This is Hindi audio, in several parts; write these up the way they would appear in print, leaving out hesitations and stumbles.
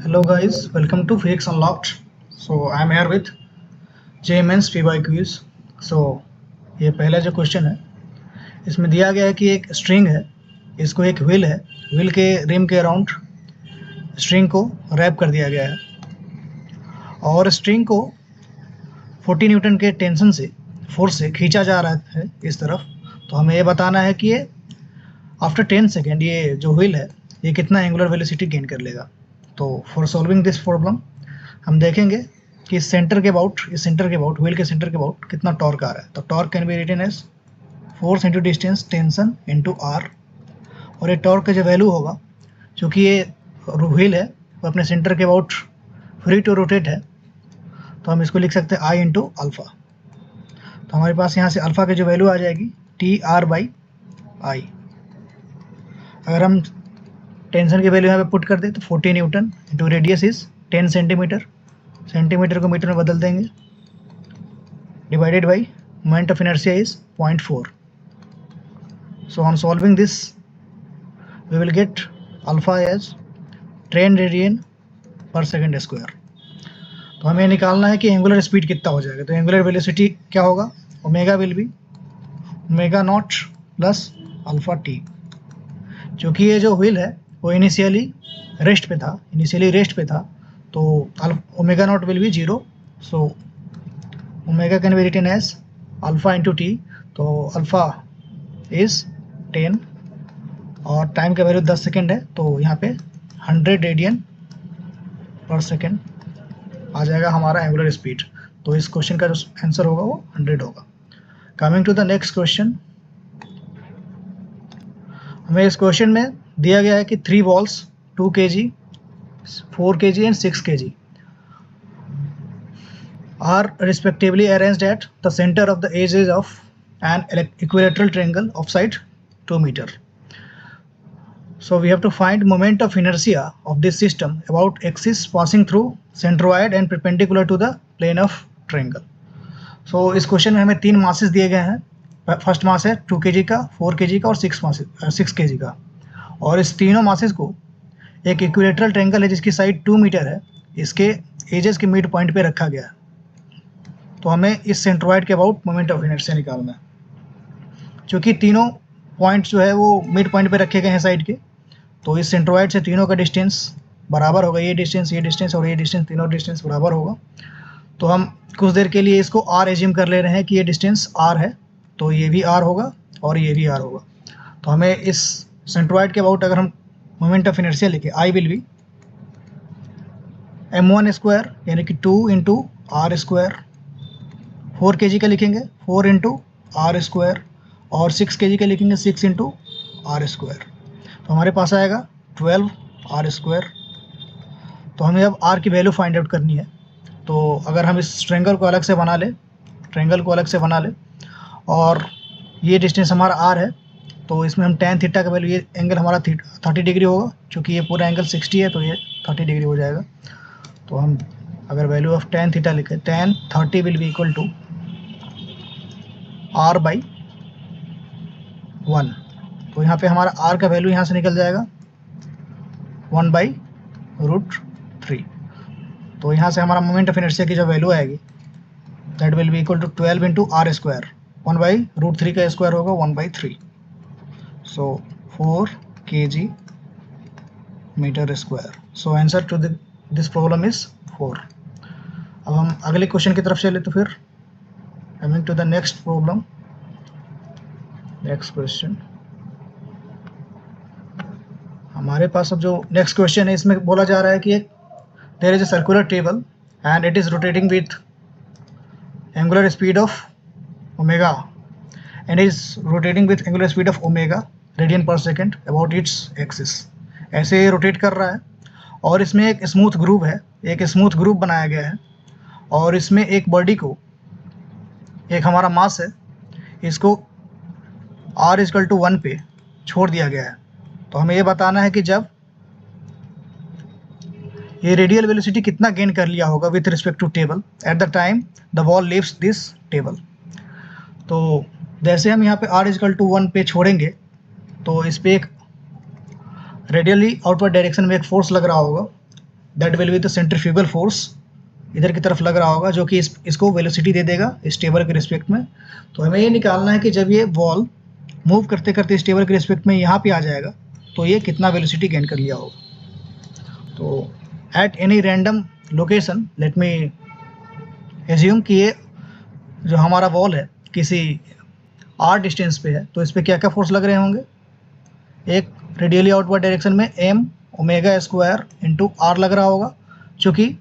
Hello guys, welcome to Physics Unlocked. So I am here with JMN's PYQs. So ये पहला जो क्वेश्चन है इसमें दिया गया है कि एक स्ट्रिंग है, इसको एक व्हील है, व्हील के रिम के अराउंड स्ट्रिंग को रैप कर दिया गया है और स्ट्रिंग को 40 न्यूटन के टेंशन से फोर्स से खींचा जा रहा है इस तरफ। तो हमें ये बताना है कि ये आफ्टर 10 सेकेंड ये जो व्हील है ये कितना एंगुलर वेलोसिटी गेन कर लेगा। तो फॉर सॉल्विंग दिस प्रॉब्लम हम देखेंगे कि इस सेंटर के अबाउट व्हील के सेंटर के अबाउट कितना टॉर्क आ रहा है। तो torque can be written as force into distance tension into r, और ये टॉर्क का जो वैल्यू होगा, चूँकि ये व्हील है वो अपने सेंटर के अबाउट फ्री टू रोटेट है, तो हम इसको लिख सकते हैं आई इंटू अल्फ़ा। तो हमारे पास यहाँ से अल्फ़ा की जो वैल्यू आ जाएगी टी आर बाई आई। अगर हम टेंशन की वैल्यू यहाँ पे पुट कर दें तो 40 newton into radius is 10 centimeter, centimeter को मीटर में बदल देंगे, divided by moment of inertia is 0.4. So on solving this we will get alpha as 10 radian per second square. तो हमें निकालना है कि एंगुलर स्पीड कितना हो जाएगा। तो एंगुलर वेलोसिटी क्या होगा, omega will be omega naught plus alpha T. क्योंकि ये जो व्हील है वो इनिशियली रेस्ट पे था, तो omega naught will be 0. So omega can be written as alpha into t. तो अल्फा इज 10 और टाइम का वैल्यू 10 सेकेंड है, तो यहाँ पे 100 रेडियन पर सेकेंड आ जाएगा हमारा एंगुलर स्पीड। तो इस क्वेश्चन का जो आंसर होगा वो 100 होगा। Coming to the next question, हमें इस क्वेश्चन में दिया गया है कि 3 balls 2 kg, 4 kg and 6 kg are respectively arranged at the center of the edges of an equilateral triangle of side 2 meter. So we have to find moment of inertia of this system about axis passing through centroid and perpendicular to the plane of triangle. So इस क्वेश्चन में हमें 3 मासेस दिए गए हैं। फर्स्ट मास है 2 kg का, 4 kg का और 6 kg का, और इस तीनों मासेस को एक इक्विलेटरल ट्रायंगल है जिसकी साइड 2 मीटर है, इसके एजेस के मिड पॉइंट पे रखा गया है। तो हमें इस सेंट्रोइड के अबाउट मोमेंट ऑफ इनर्शिया निकालना है। क्योंकि तीनों पॉइंट्स जो है वो मिड पॉइंट पे रखे गए हैं साइड के, तो इस सेंट्रोइड से तीनों का डिस्टेंस बराबर होगा, ये डिस्टेंस और ये डिस्टेंस, तीनों डिस्टेंस बराबर होगा। तो हम कुछ देर के लिए इसको आर एज्यूम कर ले रहे हैं कि ये डिस्टेंस आर है, तो ये भी आर होगा और ये भी आर होगा। तो हमें इस सेंट्रोइड के अबाउट अगर हम मोमेंट ऑफ इनर्शिया लिखे, I will be m1 square यानी कि 2 इंटू आर स्क्वायर, 4 kg का लिखेंगे 4 इंटू आर स्क्वायर, और 6 kg का लिखेंगे 6 इंटू आर स्क्वायर। तो हमारे पास आएगा 12 आर स्क्वायर। तो हमें अब आर की वैल्यू फाइंड आउट करनी है। तो अगर हम इस ट्रायंगल को अलग से बना ले और ये डिस्टेंस हमारा आर है, तो इसमें हम tan थीटा का वैल्यू, ये एंगल हमारा 30 डिग्री होगा, क्योंकि ये पूरा एंगल 60 है, तो ये 30 डिग्री हो जाएगा। तो हम अगर वैल्यू ऑफ tan थीटा लिखें, tan 30 will be equal to r by 1। तो यहाँ पे हमारा r का वैल्यू यहाँ से निकल जाएगा 1/√3। तो यहाँ से हमारा मोमेंट ऑफ इनर्शिया की जो वैल्यू आएगी that will be equal to 12 into r square, 1/√3 का स्क्वायर होगा 1/3। So 4 kg meter square. So answer to this problem is 4। अब हम अगले क्वेश्चन की तरफ चले। तो फिर coming to the next problem, next question हमारे पास अब जो नेक्स्ट क्वेश्चन है, इसमें बोला जा रहा है कि there is a circular table and it is rotating with angular speed of omega and is rotating with angular speed of omega radian per second about its axis। ऐसे रोटेट कर रहा है और इसमें एक स्मूथ ग्रुप बनाया गया है, और इसमें एक बॉडी को, एक हमारा मास है, इसको r इक्वल टू 1 पे छोड़ दिया गया है। तो हमें ये बताना है कि जब ये रेडियल वेलोसिटी कितना गेन कर लिया होगा with respect to table at the time the ball leaves this table. तो जैसे हम यहाँ पे r इक्वल टू 1 पे छोड़ेंगे, तो इस पर एक रेडियली आउटवर्ड डायरेक्शन में एक फोर्स लग रहा होगा, that will be the centrifugal force, इधर की तरफ लग रहा होगा, जो कि इसको वेलोसिटी दे देगा इस टेबल के रिस्पेक्ट में। तो हमें ये निकालना है कि जब ये बॉल मूव करते करते इस टेबल के रिस्पेक्ट में यहाँ पे आ जाएगा तो ये कितना वेलोसिटी गेन कर लिया होगा। तो at any random location let me assume कि ये जो हमारा बॉल है किसी r डिस्टेंस पे है, तो इस पर क्या क्या फोर्स लग रहे होंगे। एक रेडियली आउटवर्ड डायरेक्शन में m omega square into r लग रहा होगा, क्योंकि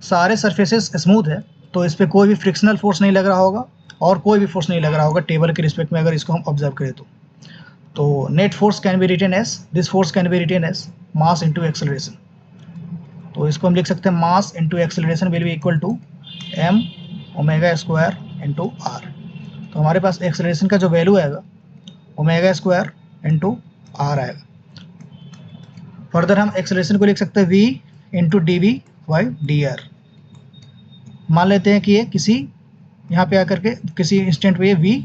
सारे सरफेसेस स्मूथ है तो इस पर कोई भी फ्रिक्शनल फोर्स नहीं लग रहा होगा और कोई भी फोर्स नहीं लग रहा होगा टेबल के रिस्पेक्ट में, अगर इसको हम ऑब्जर्व करें तो net force can be written as, this force can be written as mass into acceleration. तो इसको हम लिख सकते हैं mass into acceleration will be equal to m omega square into r. तो हमारे पास एक्सेलरेशन का जो वैल्यू आएगा ओमेगा स्क्वायर इंटू आर आएगा। फर्दर हम एक्सेलरेशन को लिख सकते हैं v into d v by d r. मान लेते हैं कि ये किसी यहाँ पे आकर के किसी इंस्टेंट पे ये v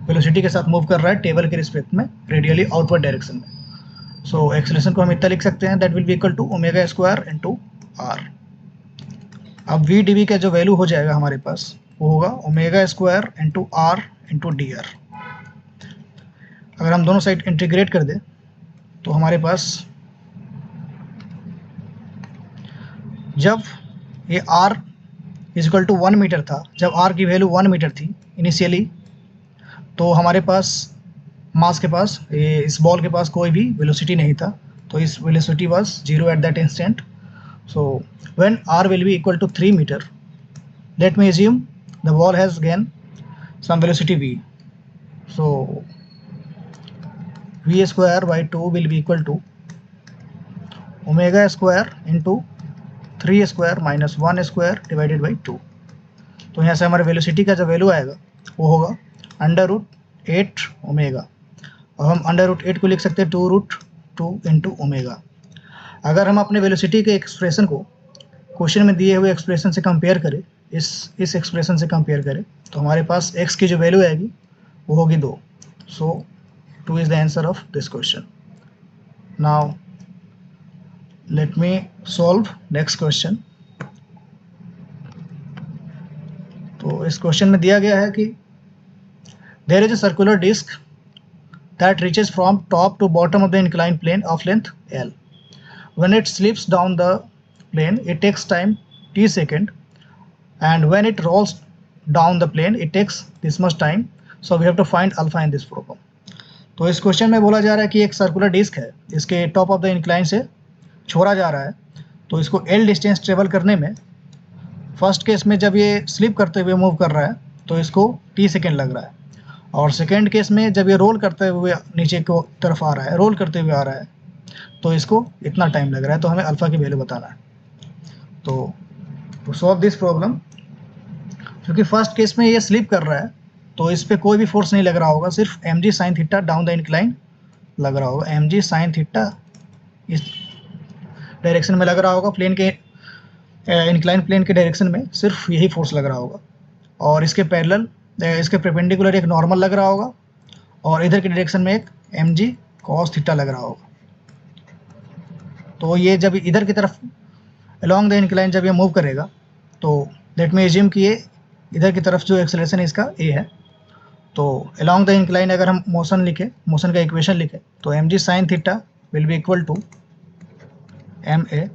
वेलोसिटी के साथ मूव कर रहा है टेबल के रिस्पेक्ट में रेडियली आउटवर्ड डायरेक्शन में। सो एक्सेलरेशन को हम इतना लिख सकते हैं that will be equal to omega square into r. अब v डी वी का जो वैल्यू हो जाएगा हमारे पास वो होगा omega square into r into d r. अगर हम दोनों साइड इंटीग्रेट कर दें तो हमारे पास जब ये r इजिकल टू 1 मीटर था, जब r की वैल्यू 1 मीटर थी इनिशियली, तो हमारे पास मास के पास इस बॉल के पास कोई भी वेलोसिटी नहीं था, तो इस velocity was 0 at that instant. So when r will be equal to 3 meter, let me assume the ball has gained some velocity v. So v square by 2 will be equal to omega square into 3 square minus 1 square divided by 2। तो यहाँ से हमारे वेलोसिटी का जो वैल्यू आएगा वो होगा √8 ओमेगा, और हम √8 को लिख सकते हैं 2√2 इंटू ओमेगा। अगर हम अपने वेलोसिटी के एक्सप्रेशन को क्वेश्चन में दिए हुए एक्सप्रेशन से कंपेयर करें, इस एक्सप्रेशन से कंपेयर करें, तो हमारे पास x की जो वैल्यू आएगी वो होगी 2। So 2 is the answer of this question. Now let me solve next question. तो इस क्वेश्चन में दिया गया है कि there is a circular disk that reaches from top to bottom of the inclined plane of length L. When it slips down the plane, it takes time t second, and when it rolls down the plane, it takes this much time. So we have to find alpha in this problem. तो इस क्वेश्चन में बोला जा रहा है कि एक सर्कुलर डिस्क है, इसके टॉप ऑफ द इंक्लाइन से छोड़ा जा रहा है, तो इसको L डिस्टेंस ट्रेवल करने में फर्स्ट केस में जब ये स्लिप करते हुए मूव कर रहा है तो इसको t सेकेंड लग रहा है, और सेकेंड केस में जब ये रोल करते हुए नीचे की तरफ आ रहा है, रोल करते हुए आ रहा है, तो इसको इतना टाइम लग रहा है। तो हमें अल्फ़ा की वैल्यू बताना है। तो सॉल्व दिस प्रॉब्लम, क्योंकि फर्स्ट केस में ये स्लिप कर रहा है तो इस पर कोई भी फोर्स नहीं लग रहा होगा, सिर्फ mg sin theta down the incline लग रहा होगा। mg sin थीटा इस डायरेक्शन में लग रहा होगा, प्लेन के इंक्लाइन प्लेन के डायरेक्शन में सिर्फ यही फोर्स लग रहा होगा, और इसके पैरेलल इसके परपेंडिकुलर एक नॉर्मल लग रहा होगा, और इधर के डायरेक्शन में एक mg cos थीटा लग रहा होगा। तो ये जब इधर की तरफ अलॉन्ग द इंक्लाइन जब ये मूव करेगा तो लेट मी एज्यूम कि ये इधर की तरफ जो एक्सेलरेशन इसका a है, तो अलॉन्ग द इंक्लाइन अगर हम मोशन लिखे, मोशन का इक्वेशन लिखे, तो mg sin theta will be equal to ma।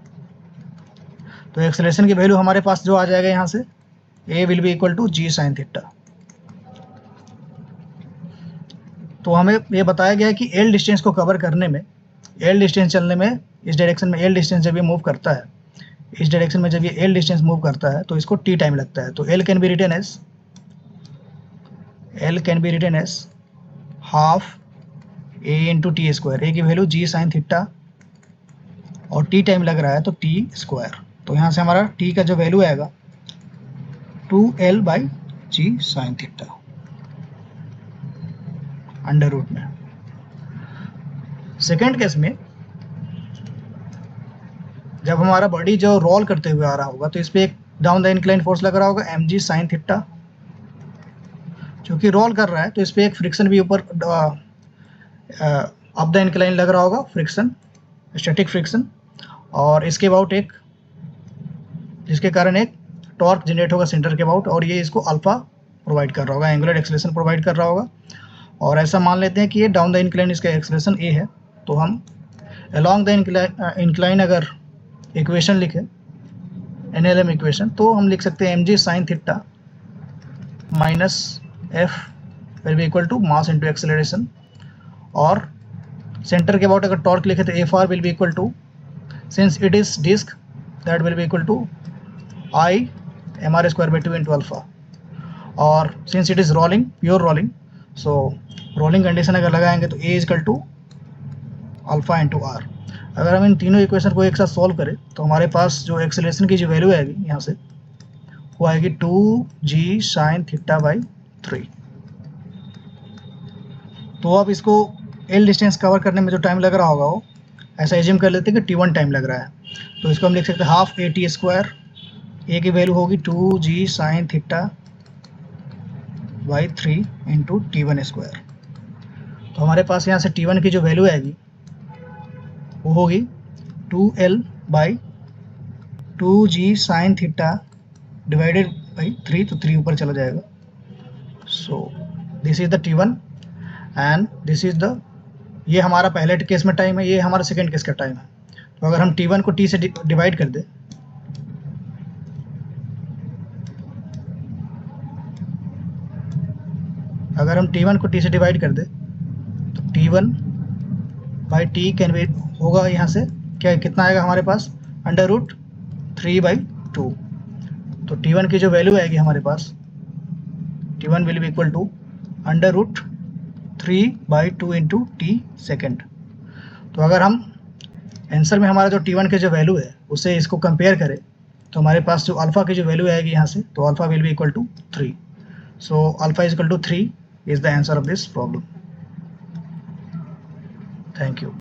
तो एक्सेलरेशन की वैल्यू हमारे पास जो आ जाएगा यहाँ से a will be equal to g sin theta. तो हमें ये बताया गया है कि L डिस्टेंस को कवर करने में, L डिस्टेंस चलने में, इस डायरेक्शन में L डिस्टेंस जब ये मूव करता है, इस डायरेक्शन में जब ये L डिस्टेंस मूव करता है तो इसको t टाइम लगता है। तो L can be written as half a into t square. a की वैल्यू g sin थीटा और t टाइम लग रहा है तो t स्क्वायर। तो यहाँ से हमारा t का जो वैल्यू आएगा 2L by g sin theta under root में। सेकेंड केस में जब हमारा बॉडी जो रोल करते हुए आ रहा होगा तो इस पर एक डाउन द इंक्लाइन फोर्स लग रहा होगा mg sin थीटा, क्योंकि रोल कर रहा है तो इस पर एक फ्रिक्शन भी ऊपर अप द इंक्लाइन लग रहा होगा, फ्रिक्शन, स्टैटिक फ्रिक्शन, और इसके अबाउट एक, जिसके कारण एक टॉर्क जनरेट होगा सेंटर के अबाउट, और ये इसको अल्फा प्रोवाइड कर रहा होगा, एंगुलर एक्सेलरेशन प्रोवाइड कर रहा होगा। और ऐसा मान लेते हैं कि ये डाउन द इंक्लाइन इसका एक्सेलरेशन ए है, तो हम अलोंग द इंक्लाइन अगर इक्वेशन लिखें, NLM इक्वेशन, तो हम लिख सकते हैं mg sin theta minus f will be equal to mass into acceleration, और सेंटर के अबाउट अगर टॉर्क लिखे तो f r will be equal to, since it is disk, that will be equal to I m r square by 2 into alpha, और since it is rolling, pure rolling, so rolling condition अगर लगाएंगे तो a is equal to alpha into r. अगर हम इन तीनों इक्वेशन को एक साथ सॉल्व करें तो हमारे पास जो एक्सेलरेशन की जो वैल्यू आएगी यहाँ से, वो आएगी 2g sin थीटा बाई 3। तो अब इसको एल डिस्टेंस कवर करने में जो टाइम लग रहा होगा वो ऐसा एज्यूम कर लेते हैं कि t1 टाइम लग रहा है, तो इसको हम लिख सकते हैं हाफ ए टी स्क्वायर, ए की वैल्यू होगी 2g sin theta by 3 into t1 square. तो हमारे पास यहाँ से t1 की जो वैल्यू आएगी वो होगी 2l by 2g sin theta divided by 3, तो 3 ऊपर चला जाएगा। So this is the t1 and this is the, ये हमारा पहले केस में टाइम है, ये हमारा सेकेंड केस का टाइम है। तो अगर हम t1 को t से डिवाइड कर दें, अगर हम t1 को t से डिवाइड कर दें तो t1 by T can be होगा यहाँ से क्या, कितना आएगा हमारे पास, अंडर रूट 3/2। तो t1 की जो वैल्यू आएगी हमारे पास, t1 will be equal to under root 3/2 into t second. तो अगर हम आंसर में हमारा जो t1 की जो वैल्यू है उसे इसको कंपेयर करें तो हमारे पास जो अल्फा की जो वैल्यू आएगी यहाँ से, तो alpha will be equal to 3। So alpha is equal to 3 is the answer of this problem. Thank you.